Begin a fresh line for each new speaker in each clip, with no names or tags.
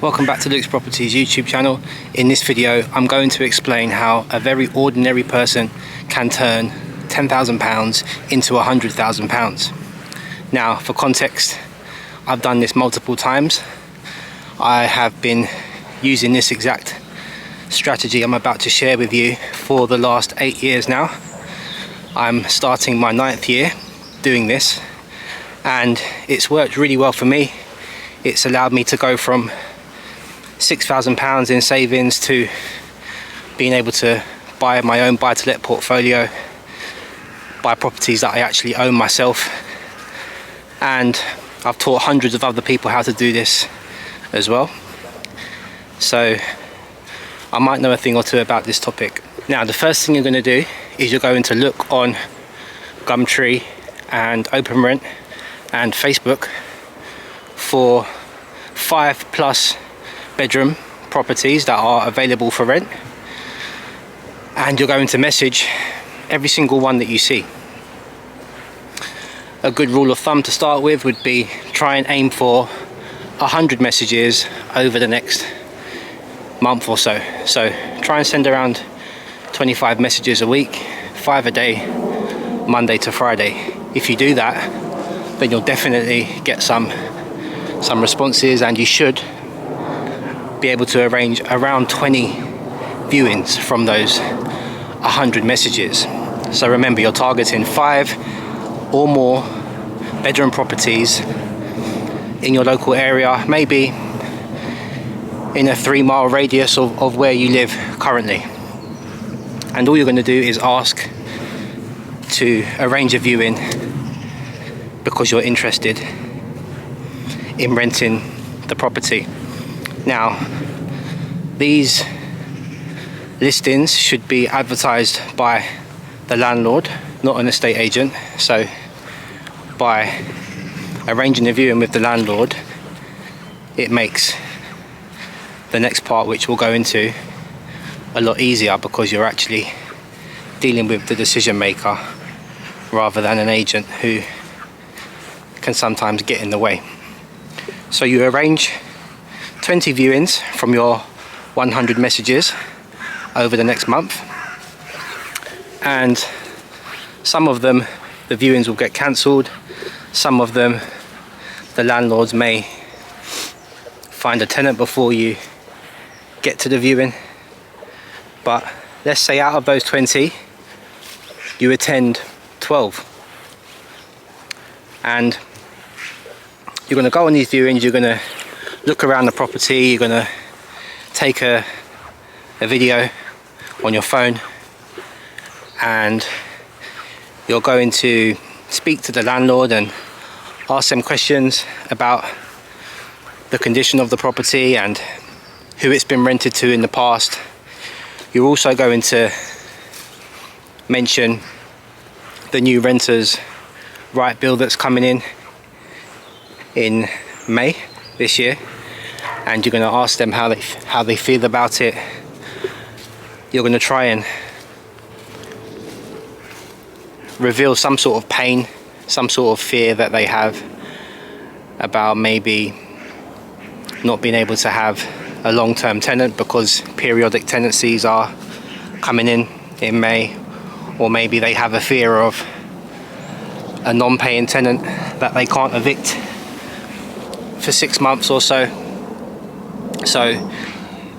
Welcome back to Luke's Properties YouTube channel. In this video I'm going to explain how a very ordinary person can turn £10,000 into £100,000. Now, for context, I've done this multiple times. I have been using this exact strategy I'm about to share with you for the last 8 years now. I'm starting my 9th year doing this and it's worked really well for me. It's allowed me to go from £6,000 in savings to being able to buy my own buy-to-let portfolio, buy properties that I actually own myself, and I've taught hundreds of other people how to do this as well. So I might know a thing or two about this topic. Now, the first thing you're going to do is you're going to look on Gumtree and OpenRent and Facebook for 5+ bedroom properties that are available for rent, and you're going to message every single one that you see. A good rule of thumb to start with would be try and aim for 100 messages over the next month or so. So try and send around 25 messages a week, 5 a day, Monday to Friday. If you do that, then you'll definitely get some responses, and you should be able to arrange around 20 viewings from those 100 messages. So remember, you're targeting 5 or more bedroom properties in your local area, maybe in a 3-mile radius of where you live currently. And all you're going to do is ask to arrange a viewing because you're interested in renting the property. Now, these listings should be advertised by the landlord, not an estate agent. So by arranging a viewing with the landlord, it makes the next part, which we'll go into, a lot easier, because you're actually dealing with the decision maker rather than an agent who can sometimes get in the way. So you arrange 20 viewings from your 100 messages over the next month, and some of them the viewings will get cancelled, some of them the landlords may find a tenant before you get to the viewing. But let's say out of those 20 you attend 12, and you're going to go on these viewings, you're going to look around the property, you're going to take a video on your phone, and you're going to speak to the landlord and ask them questions about the condition of the property and who it's been rented to in the past. You're also going to mention the new renters' right bill that's coming in May this year, and you're going to ask them how they feel about it. You're going to try and reveal some sort of pain, some sort of fear that they have about maybe not being able to have a long-term tenant because periodic tenancies are coming in May, or maybe they have a fear of a non-paying tenant that they can't evict for 6 months or so. So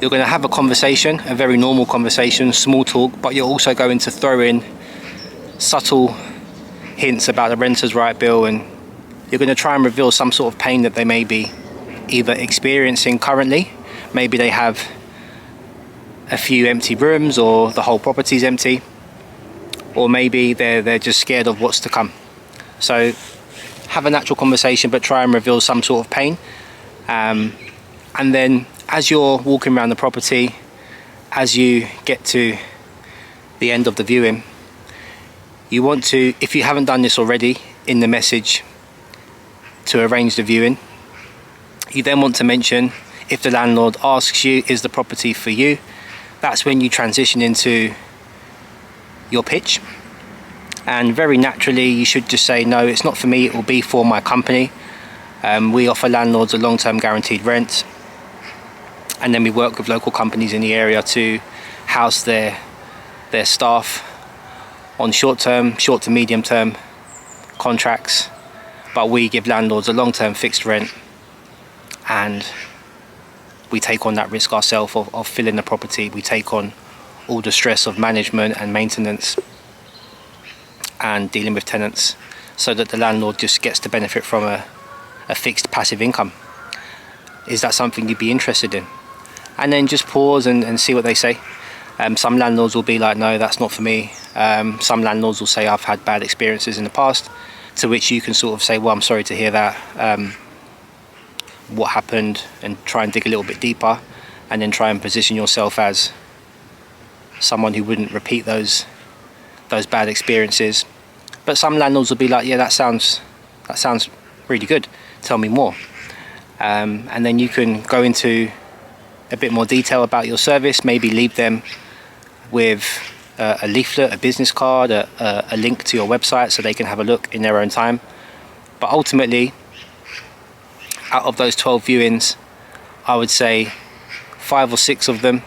you're going to have a conversation, a very normal conversation, small talk, but you're also going to throw in subtle hints about the renters' right bill, and you're going to try and reveal some sort of pain that they may be either experiencing currently. Maybe they have a few empty rooms, or the whole property's empty, or maybe they're just scared of what's to come. So have a natural conversation, but try and reveal some sort of pain. And then as you're walking around the property, as you get to the end of the viewing, you want to, if you haven't done this already in the message to arrange the viewing, you then want to mention, if the landlord asks you, is the property for you? That's when you transition into your pitch. And very naturally you should just say, no, it's not for me, it will be for my company. We offer landlords a long-term guaranteed rent. and then we work with local companies in the area to house their staff on short to medium term contracts, but we give landlords a long-term fixed rent, and we take on that risk ourselves of filling the property. We take on all the stress of management and maintenance and dealing with tenants, so that the landlord just gets to benefit from a fixed passive income. Is that something you'd be interested in? And then just pause and see what they say. Some landlords will be like, no, that's not for me. Some landlords will say, I've had bad experiences in the past, to which you can sort of say, well, I'm sorry to hear that. What happened, and try and dig a little bit deeper, and then try and position yourself as someone who wouldn't repeat those bad experiences. But some landlords will be like, yeah, that sounds really good, tell me more. And then you can go into a bit more detail about your service, maybe leave them with a leaflet, a business card, a link to your website, so they can have a look in their own time. But ultimately, out of those 12 viewings, I would say 5 or 6 of them,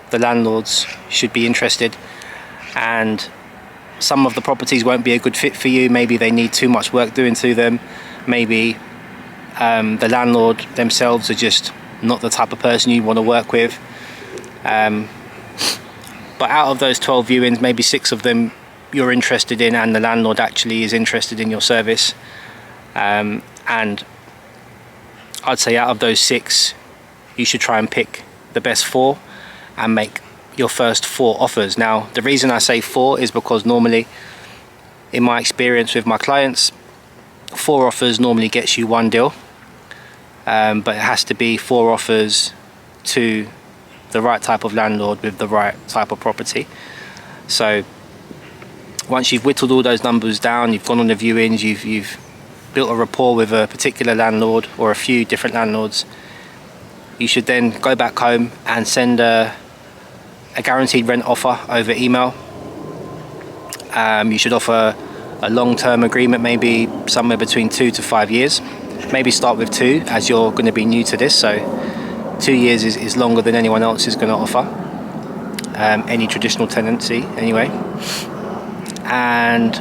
the landlords should be interested, and some of the properties won't be a good fit for you. Maybe they need too much work doing to them. Maybe the landlord themselves are just not the type of person you want to work with. But out of those 12 viewings, maybe 6 of them you're interested in, and the landlord actually is interested in your service. And I'd say out of those 6, you should try and pick the best 4 and make your first 4 offers. Now, the reason I say 4 is because normally, in my experience with my clients, 4 offers normally gets you 1 deal. But it has to be 4 offers to the right type of landlord with the right type of property. So once you've whittled all those numbers down, you've gone on the viewings, you've built a rapport with a particular landlord or a few different landlords, you should then go back home and send a guaranteed rent offer over email. You should offer a long-term agreement, maybe somewhere between 2 to 5 years. Maybe start with 2, as you're going to be new to this, so 2 years is longer than anyone else is going to offer, any traditional tenancy anyway. And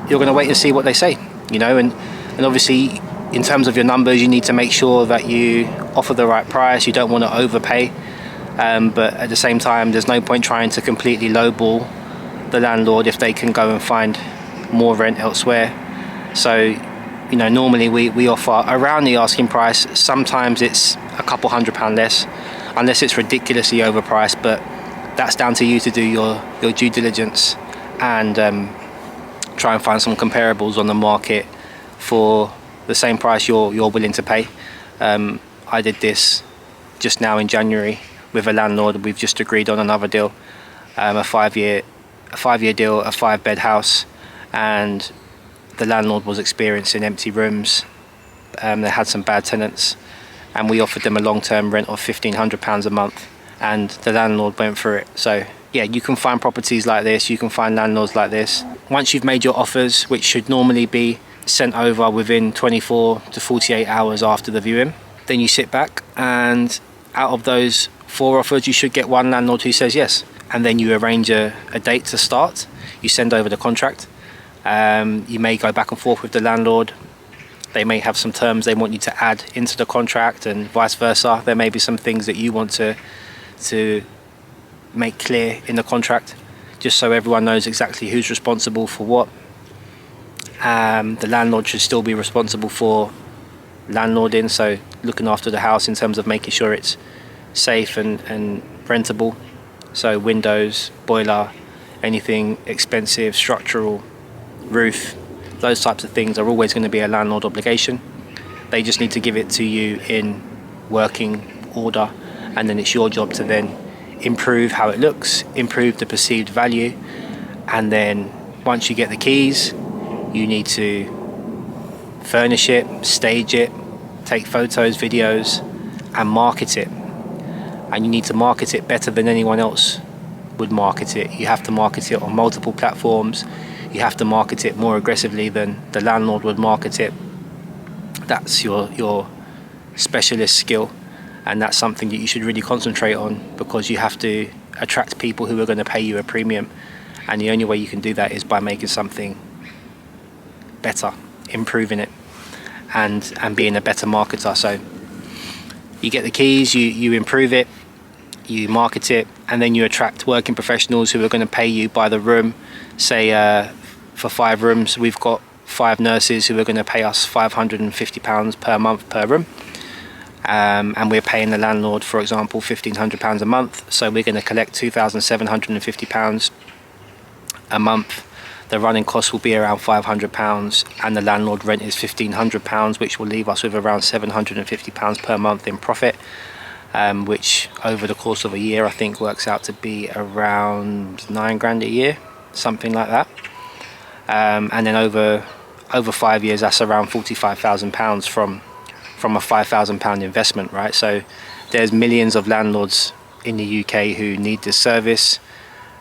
you're going to wait and see what they say, you know, and obviously in terms of your numbers, you need to make sure that you offer the right price. You don't want to overpay, but at the same time, there's no point trying to completely lowball the landlord if they can go and find more rent elsewhere. So, you know, normally we offer around the asking price. Sometimes it's a couple £100 less, unless it's ridiculously overpriced, but that's down to you to do your due diligence and try and find some comparables on the market for the same price you're willing to pay. I did this just now in January with a landlord. We've just agreed on another deal, a 5-year deal, a 5-bed house, and the landlord was experiencing empty rooms. They had some bad tenants, and we offered them a long-term rent of £1,500 a month, and the landlord went for it. So yeah, you can find properties like this, you can find landlords like this. Once you've made your offers, which should normally be sent over within 24 to 48 hours after the viewing, then you sit back, and out of those 4 offers, you should get 1 landlord who says yes. And then you arrange a date to start. You send over the contract. You may go back and forth with the landlord. They may have some terms they want you to add into the contract, and vice versa. There may be some things that you want to make clear in the contract, just so everyone knows exactly who's responsible for what. The landlord should still be responsible for landlording, so looking after the house in terms of making sure it's safe and rentable. So windows, boiler, anything expensive, structural, roof, those types of things are always going to be a landlord obligation. They just need to give it to you in working order, and then it's your job to then improve how it looks, improve the perceived value, and then once you get the keys, you need to furnish it, stage it, take photos, videos, and market it. And you need to market it better than anyone else would market it. You have to market it on multiple platforms. You have to market it more aggressively than the landlord would market it. That's your specialist skill. and that's something that you should really concentrate on, because you have to attract people who are going to pay you a premium, and the only way you can do that is by making something better, improving it, and being a better marketer. So you get the keys, you improve it, you market it, and then you attract working professionals who are going to pay you by the room. Say for 5 rooms, we've got 5 nurses who are going to pay us £550 per month per room, and we're paying the landlord, for example, £1,500 a month, so we're going to collect £2,750 a month. The running cost will be around £500, and the landlord rent is £1,500, which will leave us with around £750 per month in profit, which over the course of a year I think works out to be around £9,000 a year, something like that. And then over 5 years, that's around £45,000 from a £5,000 investment, right? So there's millions of landlords in the UK who need this service,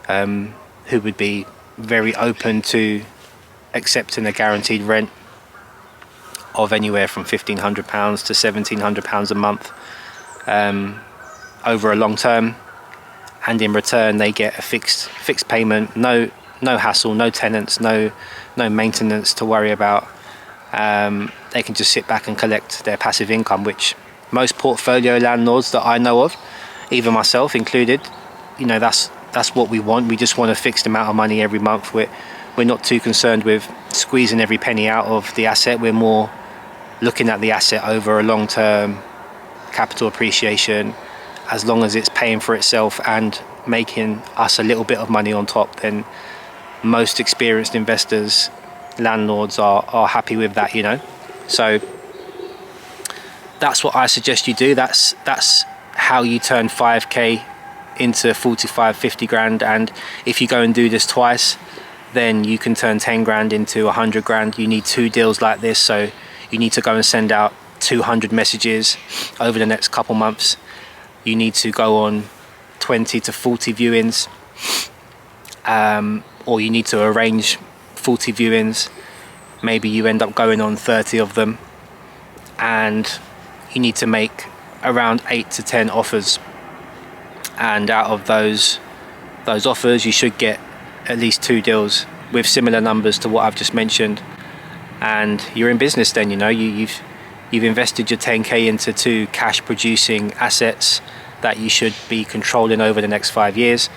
who would be very open to accepting a guaranteed rent of anywhere from £1,500 to £1,700 a month over a long term, and in return they get a fixed payment, no hassle, no tenants, no maintenance to worry about. They can just sit back and collect their passive income, which most portfolio landlords that I know of, even myself included, you know, that's what we want. We just want a fixed amount of money every month. We're not too concerned with squeezing every penny out of the asset. We're more looking at the asset over a long term, capital appreciation. As long as it's paying for itself and making us a little bit of money on top, then most experienced investors, landlords are happy with that, you know. So that's what I suggest you do. That's how you turn 5k into 45, 50 grand. And if you go and do this twice, then you can turn 10 grand into 100 grand. You need 2 deals like this, so you need to go and send out 200 messages over the next couple months. You need to go on 20 to 40 viewings, or you need to arrange 40 viewings. Maybe you end up going on 30 of them, and you need to make around 8 to 10 offers, and out of those offers you should get at least 2 deals with similar numbers to what I've just mentioned, and you're in business then. You know, you've invested your 10k into 2 cash producing assets that you should be controlling over the next 5 years.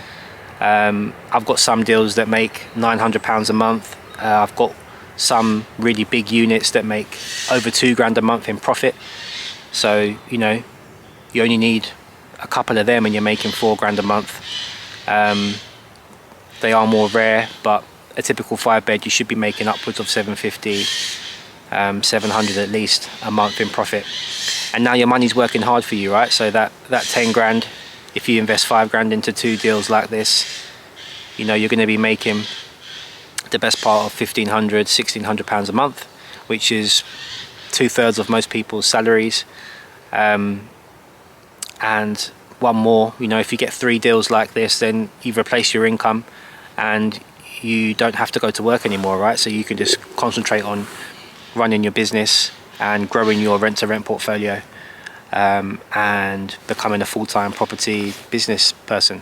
I've got some deals that make £900 a month. I've got some really big units that make over £2,000 a month in profit. So, you know, you only need a couple of them and you're making £4,000 a month. They are more rare, but a typical 5-bed you should be making upwards of 750, 700 at least a month in profit. And now your money's working hard for you, right? So that 10 grand, if you invest 5 grand into 2 deals like this, you know, you're going to be making the best part of £1,500, £1,600 a month, which is 2/3 of most people's salaries. And one more, you know, if you get 3 deals like this, then you've replaced your income and you don't have to go to work anymore, right? So you can just concentrate on running your business and growing your rent-to-rent portfolio, and becoming a full-time property business person.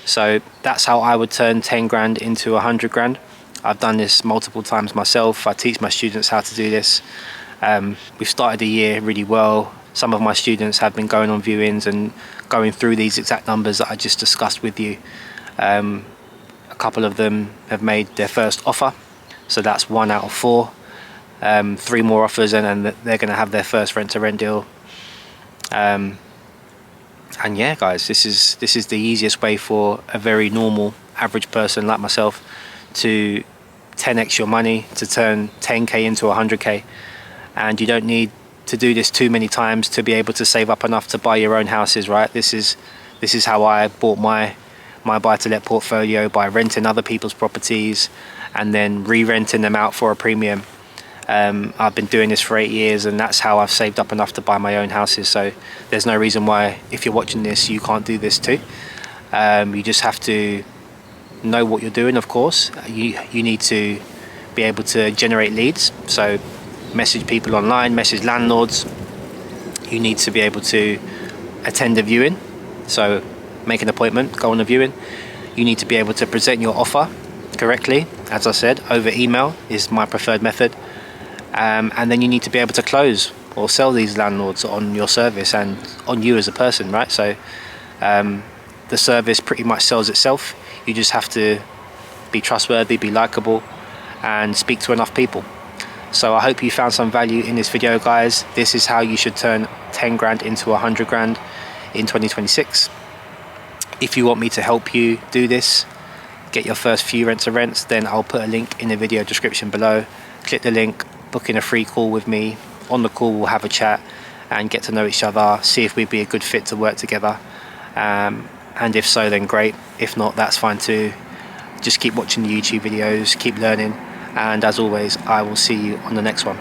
So that's how I would turn 10 grand into 100 grand. I've done this multiple times myself. I teach my students how to do this. We've started the year really well. Some of my students have been going on viewings and going through these exact numbers that I just discussed with you. A couple of them have made their first offer, so that's 1 out of 4. 3 more offers and they're going to have their first rent-to-rent deal. And yeah, guys, this is the easiest way for a very normal average person like myself to 10x your money, to turn 10k into 100k. And you don't need to do this too many times to be able to save up enough to buy your own houses, right? This is how I bought my buy-to-let portfolio, by renting other people's properties and then re-renting them out for a premium. I've been doing this for 8 years, and that's how I've saved up enough to buy my own houses. So there's no reason why, if you're watching this, you can't do this too. You just have to know what you're doing, of course. You need to be able to generate leads, so message people online, message landlords. You need to be able to attend a viewing, so make an appointment, go on a viewing. You need to be able to present your offer correctly. As I said, over email is my preferred method. And then you need to be able to close or sell these landlords on your service and on you as a person, right? So the service pretty much sells itself. You just have to be trustworthy, be likable, and speak to enough people. So I hope you found some value in this video, guys. This is how you should turn 10 grand into 100 grand in 2026. If you want me to help you do this, get your first few rents of rents, then I'll put a link in the video description below. Click the link, book in a free call with me. On the call we'll have a chat and get to know each other, see if we'd be a good fit to work together, and if so, then great. If not, that's fine too. Just keep watching the YouTube videos, keep learning, and as always, I will see you on the next one.